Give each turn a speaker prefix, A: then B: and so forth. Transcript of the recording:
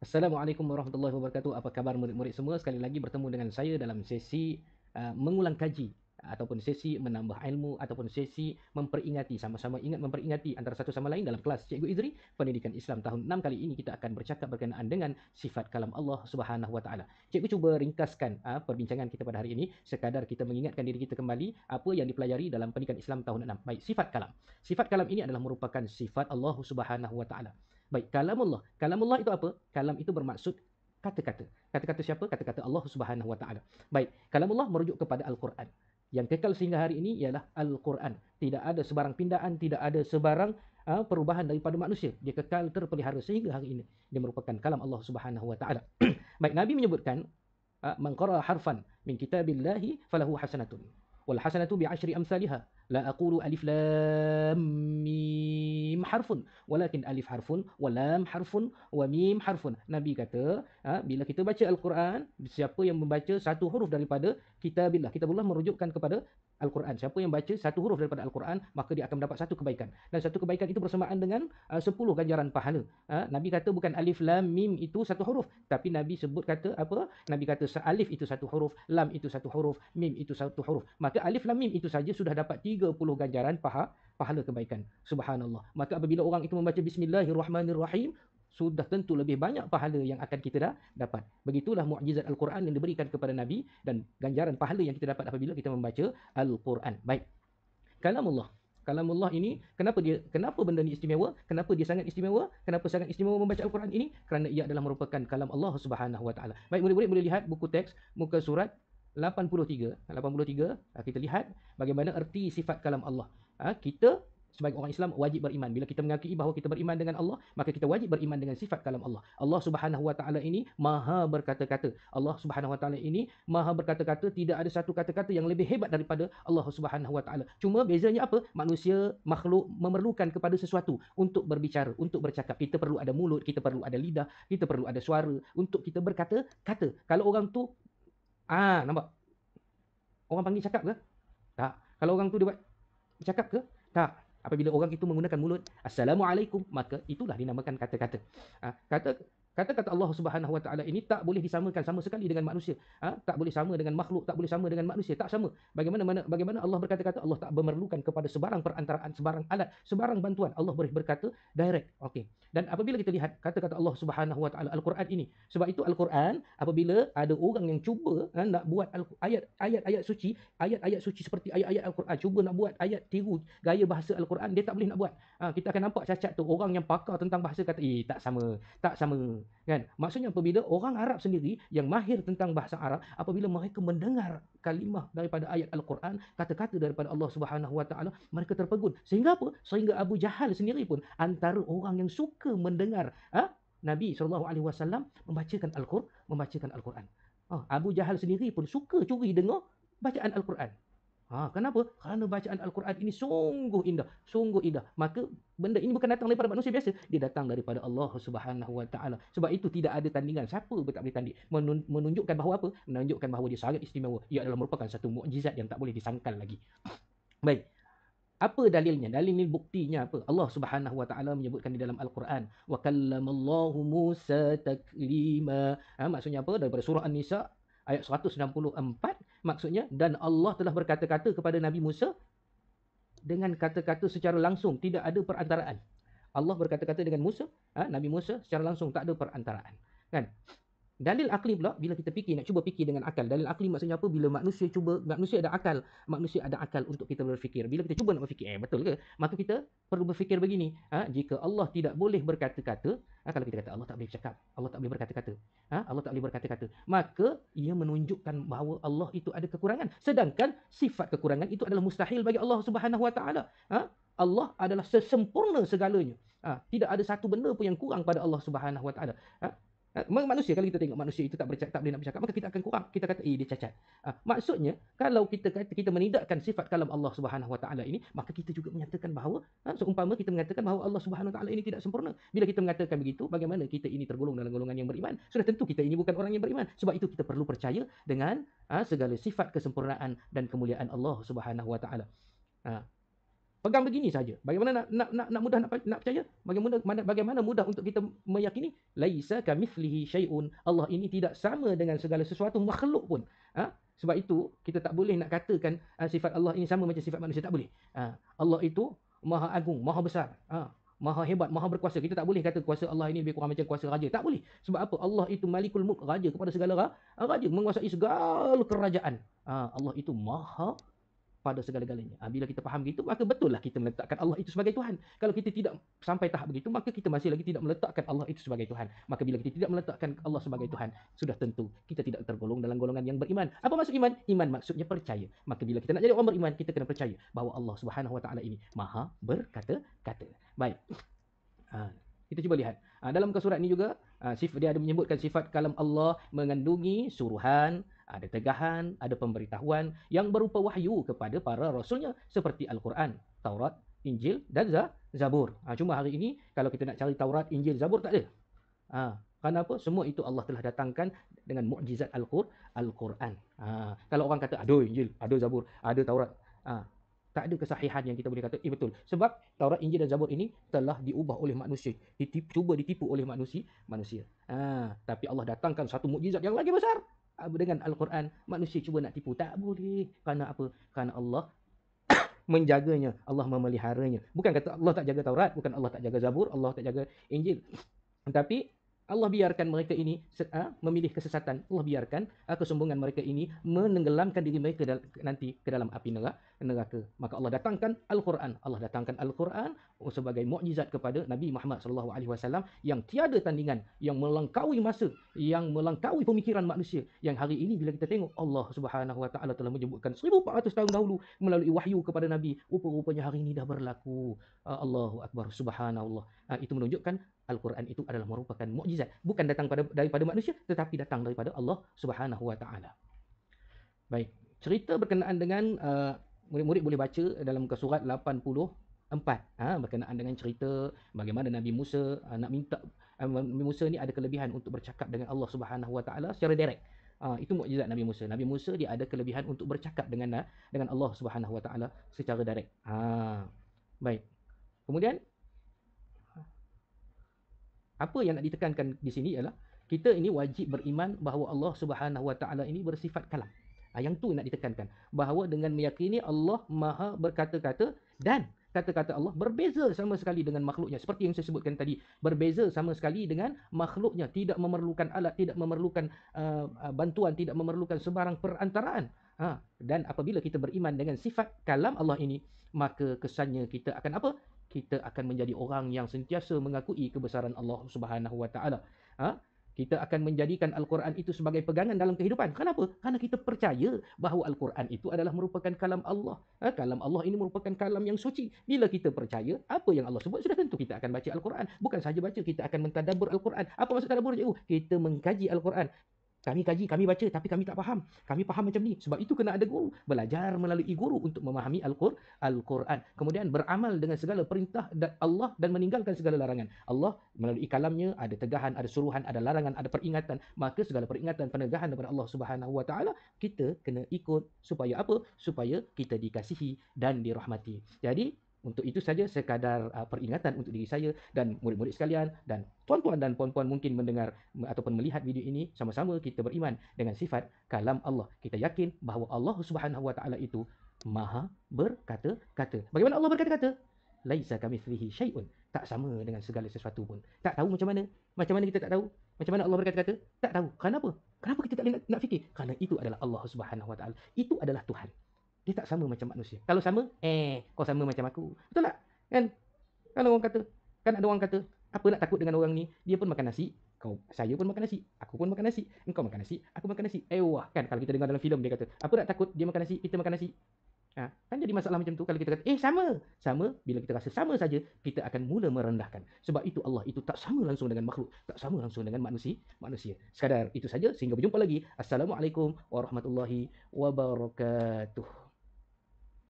A: Assalamualaikum warahmatullahi wabarakatuh. Apa khabar murid-murid semua? Sekali lagi bertemu dengan saya dalam sesi mengulang kaji ataupun sesi menambah ilmu ataupun sesi memperingati, sama-sama ingat memperingati antara satu sama lain dalam kelas Cikgu Idri Pendidikan Islam tahun 6. Kali ini kita akan bercakap berkenaan dengan sifat kalam Allah Subhanahu wa taala. Cikgu cuba ringkaskan perbincangan kita pada hari ini sekadar kita mengingatkan diri kita kembali apa yang dipelajari dalam Pendidikan Islam tahun 6. Baik, sifat kalam. Sifat kalam ini adalah merupakan sifat Allah Subhanahu wa taala. Baik, kalamullah. Kalamullah itu apa? Kalam itu bermaksud kata-kata. Kata-kata siapa? Kata-kata Allah Subhanahu wa taala. Baik, kalamullah merujuk kepada Al-Quran. Yang kekal sehingga hari ini ialah Al-Quran. Tidak ada sebarang pindaan, tidak ada sebarang perubahan daripada manusia. Dia kekal terpelihara sehingga hari ini. Dia merupakan kalam Allah Subhanahu wa taala. Baik, Nabi menyebutkan man qara harfan min kitabillahi falahu hasanatun. Wal hasanatu bi asyri amsalha. La aqulu alif lam mim harfun, walakin alif harfun, wa lam harfun, wa mim harfun. Nabi kata, bila kita baca Al-Quran, siapa yang membaca satu huruf daripada kitabillah, kitabullah merujukkan kepada Al-Quran. Siapa yang baca satu huruf daripada Al-Quran, maka dia akan mendapat satu kebaikan. Dan satu kebaikan itu bersamaan dengan 10 ganjaran pahala. Nabi kata bukan alif lam mim itu satu huruf, tapi Nabi sebut kata apa? Nabi kata alif itu satu huruf, lam itu satu huruf, mim itu satu huruf. Maka alif lam mim itu saja sudah dapat 30 ganjaran pahala kebaikan. Subhanallah. Maka apabila orang itu membaca Bismillahirrahmanirrahim, sudah tentu lebih banyak pahala yang akan kita dapat. Begitulah mukjizat Al-Quran yang diberikan kepada Nabi dan ganjaran pahala yang kita dapat apabila kita membaca Al-Quran. Baik. Kalamullah. Kalamullah ini, kenapa benda ini istimewa? Kenapa dia sangat istimewa? Kenapa sangat istimewa membaca Al-Quran ini? Kerana ia adalah merupakan kalam Allah Subhanahu wa taala. Baik, murid-murid boleh lihat buku teks muka surat 83. Kita lihat bagaimana erti sifat kalam Allah. Kita sebagai orang Islam wajib beriman. Bila kita mengakui bahawa kita beriman dengan Allah, maka kita wajib beriman dengan sifat kalam Allah. Allah Subhanahu wa taala ini maha berkata-kata. Allah Subhanahu wa taala ini maha berkata-kata, tidak ada satu kata-kata yang lebih hebat daripada Allah Subhanahu wa taala. Cuma bezanya apa? Manusia makhluk memerlukan kepada sesuatu untuk berbicara, untuk bercakap. Kita perlu ada mulut, kita perlu ada lidah, kita perlu ada suara untuk kita berkata-kata. Kalau orang tu nampak? Orang panggil cakap ke? Tak. Kalau orang tu dia buat cakap ke? Tak. Apabila orang itu menggunakan mulut, Assalamualaikum, maka itulah dinamakan kata-kata. Kata-kata Allah Subhanahu wa taala ini tak boleh disamakan sama sekali dengan manusia. Tak boleh sama dengan makhluk, tak boleh sama dengan manusia, tak sama. Bagaimana Allah berkata-kata? Allah tak memerlukan kepada sebarang perantaraan, sebarang alat, sebarang bantuan. Allah boleh berkata direct. Okey. Dan apabila kita lihat kata-kata Allah Subhanahu wa taala Al-Quran ini, sebab itu Al-Quran apabila ada orang yang cuba nak buat ayat-ayat suci seperti ayat-ayat Al-Quran, cuba nak buat ayat tiru gaya bahasa Al-Quran, dia tak boleh nak buat. Kita akan nampak cacat tu orang yang pakar tentang bahasa kata tak sama, kan? Maksudnya apabila orang Arab sendiri yang mahir tentang bahasa Arab, apabila mereka mendengar kalimah daripada ayat Al-Quran, kata-kata daripada Allah Subhanahu wa taala, mereka terpegun. Sehingga apa? Sehingga Abu Jahal sendiri pun antara orang yang suka mendengar Nabi SAW membacakan Al-Quran. Abu Jahal sendiri pun suka curi dengar bacaan Al-Quran. Kenapa? Kerana bacaan Al-Quran ini sungguh indah, sungguh indah. Maka benda ini bukan datang daripada manusia biasa, dia datang daripada Allah Subhanahu wa taala. Sebab itu tidak ada tandingan, siapa pun tak boleh tanding. Menunjukkan bahawa apa? Menunjukkan bahawa dia sangat istimewa. Ia adalah merupakan satu mukjizat yang tak boleh disangkal lagi. Baik. Apa dalilnya? Dalil buktinya apa? Allah Subhanahu wa taala menyebutkan di dalam Al-Quran, wa kallamallahu Musa taklima. Maksudnya apa? Daripada surah An-Nisa ayat 164, maksudnya dan Allah telah berkata-kata kepada Nabi Musa dengan kata-kata secara langsung, tidak ada perantaraan. Allah berkata-kata dengan Musa, Nabi Musa secara langsung, tak ada perantaraan. Kan? Dalil akli pula, bila kita fikir, nak cuba fikir dengan akal. Dalil akli maksudnya apa? Bila manusia ada akal untuk kita berfikir. Bila kita cuba nak berfikir, betul ke? Maka kita perlu berfikir begini, jika Allah tidak boleh berkata-kata, kalau kita kata Allah tak boleh bercakap, Allah tak boleh berkata-kata, Allah tak boleh berkata-kata, maka ia menunjukkan bahawa Allah itu ada kekurangan. Sedangkan sifat kekurangan itu adalah mustahil bagi Allah Subhanahu wa taala. Allah adalah sesempurna segalanya. Tidak ada satu benda pun yang kurang pada Allah Subhanahu wa taala. Manusia, kalau kita tengok manusia itu tak boleh nak bercakap, maka kita akan kurang. Kita kata dia cacat. Maksudnya kalau kita kata kita menidakkan sifat kalam Allah Subhanahu wa taala ini, maka kita juga menyatakan bahawa seumpama kita mengatakan bahawa Allah Subhanahu wa taala ini tidak sempurna. Bila kita mengatakan begitu, bagaimana kita ini tergolong dalam golongan yang beriman? Sudah tentu kita ini bukan orang yang beriman. Sebab itu kita perlu percaya dengan segala sifat kesempurnaan dan kemuliaan Allah Subhanahu wa taala. Pegang begini saja. Bagaimana nak mudah nak percaya? Bagaimana mudah untuk kita meyakini? Laisa kamitslihi syai'un. Allah ini tidak sama dengan segala sesuatu makhluk pun. Sebab itu kita tak boleh nak katakan sifat Allah ini sama macam sifat manusia, tak boleh. Allah itu maha agung, maha besar. Maha hebat, maha berkuasa. Kita tak boleh kata kuasa Allah ini lebih kurang macam kuasa raja. Tak boleh. Sebab apa? Allah itu Malikul Mulk, raja kepada segala raja, menguasai segala kerajaan. Allah itu maha pada segala-galanya. Bila kita faham begitu, maka betullah kita meletakkan Allah itu sebagai Tuhan. Kalau kita tidak sampai tahap begitu, maka kita masih lagi tidak meletakkan Allah itu sebagai Tuhan. Maka bila kita tidak meletakkan Allah sebagai Tuhan, sudah tentu kita tidak tergolong dalam golongan yang beriman. Apa maksud iman? Iman maksudnya percaya. Maka bila kita nak jadi orang beriman, kita kena percaya bahawa Allah Subhanahu Wa Taala ini maha berkata-kata. Baik. Kita cuba lihat. Dalam surat ini juga, dia ada menyebutkan sifat kalam Allah mengandungi suruhan, ada tegahan, ada pemberitahuan yang berupa wahyu kepada para rasulnya seperti Al-Quran, Taurat, Injil dan Zabur. Cuma hari ini kalau kita nak cari Taurat, Injil, Zabur tak ada. Kenapa? Semua itu Allah telah datangkan dengan mukjizat Al-Quran. Kalau orang kata ada Injil, ada Zabur, ada Taurat, tak ada kesahihan yang kita boleh kata betul. Sebab Taurat, Injil dan Zabur ini telah diubah oleh manusia, cuba ditipu oleh manusia. Tapi Allah datangkan satu mukjizat yang lagi besar dengan Al-Quran. Manusia cuba nak tipu, tak boleh. Kerana apa? Kerana Allah menjaganya, Allah memeliharanya. Bukan kata Allah tak jaga Taurat, bukan Allah tak jaga Zabur, Allah tak jaga Injil. Tapi Allah biarkan mereka ini memilih kesesatan. Allah biarkan kesombongan mereka ini menenggelamkan diri mereka nanti ke dalam api neraka. Maka Allah datangkan Al-Quran. Allah datangkan Al-Quran sebagai mukjizat kepada Nabi Muhammad SAW yang tiada tandingan, yang melangkaui masa, yang melangkaui pemikiran manusia. Yang hari ini bila kita tengok Allah Subhanahu Wa Taala telah menyebutkan 1400 tahun dahulu melalui wahyu kepada Nabi, rupa-rupanya hari ini dah berlaku. Allahu Akbar, subhanallah. Itu menunjukkan Al-Quran itu adalah merupakan mukjizat, bukan datang daripada manusia, tetapi datang daripada Allah Subhanahu Wa Taala. Baik, cerita berkenaan dengan murid-murid boleh baca dalam muka surat 84 berkenaan dengan cerita bagaimana Nabi Musa nak minta. Nabi Musa ni ada kelebihan untuk bercakap dengan Allah Subhanahu Wa Taala secara direct. Itu mukjizat Nabi Musa. Nabi Musa dia ada kelebihan untuk bercakap dengan Allah Subhanahu Wa Taala secara direct. Baik. Kemudian apa yang nak ditekankan di sini ialah kita ini wajib beriman bahawa Allah Subhanahu Wa Taala ini bersifat kalam. Yang tu nak ditekankan, bahawa dengan meyakini Allah maha berkata-kata dan kata-kata Allah berbeza sama sekali dengan makhluknya. Seperti yang saya sebutkan tadi, berbeza sama sekali dengan makhluknya, tidak memerlukan alat, tidak memerlukan bantuan, tidak memerlukan sebarang perantaraan. Dan apabila kita beriman dengan sifat kalam Allah ini, maka kesannya kita akan apa? Kita akan menjadi orang yang sentiasa mengakui kebesaran Allah Subhanahu Wa Taala. Kita akan menjadikan Al-Quran itu sebagai pegangan dalam kehidupan. Kenapa? Kerana kita percaya bahawa Al-Quran itu adalah merupakan kalam Allah. Kalam Allah ini merupakan kalam yang suci. Bila kita percaya apa yang Allah sebut, sudah tentu kita akan baca Al-Quran. Bukan sahaja baca, kita akan mentadabbur Al-Quran. Apa maksud tadabbur? Kita mengkaji Al-Quran. Kami kaji, kami baca, tapi kami tak faham. Kami faham macam ni. Sebab itu kena ada guru. Belajar melalui guru untuk memahami Al-Quran. Kemudian beramal dengan segala perintah Allah dan meninggalkan segala larangan. Allah melalui kalamnya ada tegahan, ada suruhan, ada larangan, ada peringatan. Maka segala peringatan, penegahan daripada Allah Subhanahu Wa Taala kita kena ikut. Supaya apa? Supaya kita dikasihi dan dirahmati. Jadi untuk itu saja sekadar peringatan untuk diri saya dan murid-murid sekalian, dan tuan-tuan dan puan-puan mungkin mendengar ataupun melihat video ini, sama-sama kita beriman dengan sifat kalam Allah. Kita yakin bahawa Allah Subhanahu Wa Taala itu maha berkata-kata. Bagaimana Allah berkata-kata? Laisa kamitslihi syai'un. Tak sama dengan segala sesuatu pun. Tak tahu macam mana? Macam mana kita tak tahu? Macam mana Allah berkata-kata? Tak tahu. Kenapa? Kenapa kita tak boleh nak fikir? Kerana itu adalah Allah Subhanahu Wa Taala. Itu adalah Tuhan. Dia tak sama macam manusia. Kalau sama, kau sama macam aku. Betul tak? Kan? Kan ada orang kata, apa nak takut dengan orang ni? Dia pun makan nasi, saya pun makan nasi, aku pun makan nasi, engkau makan nasi, aku makan nasi. Wah, kan kalau kita dengar dalam filem dia kata, apa nak takut? Dia makan nasi, kita makan nasi. Kan jadi masalah macam tu kalau kita kata, sama. Bila kita rasa sama saja, kita akan mula merendahkan. Sebab itu Allah itu tak sama langsung dengan makhluk, tak sama langsung dengan manusia. Sekadar itu saja, sehingga berjumpa lagi. Assalamualaikum warahmatullahi wabarakatuh.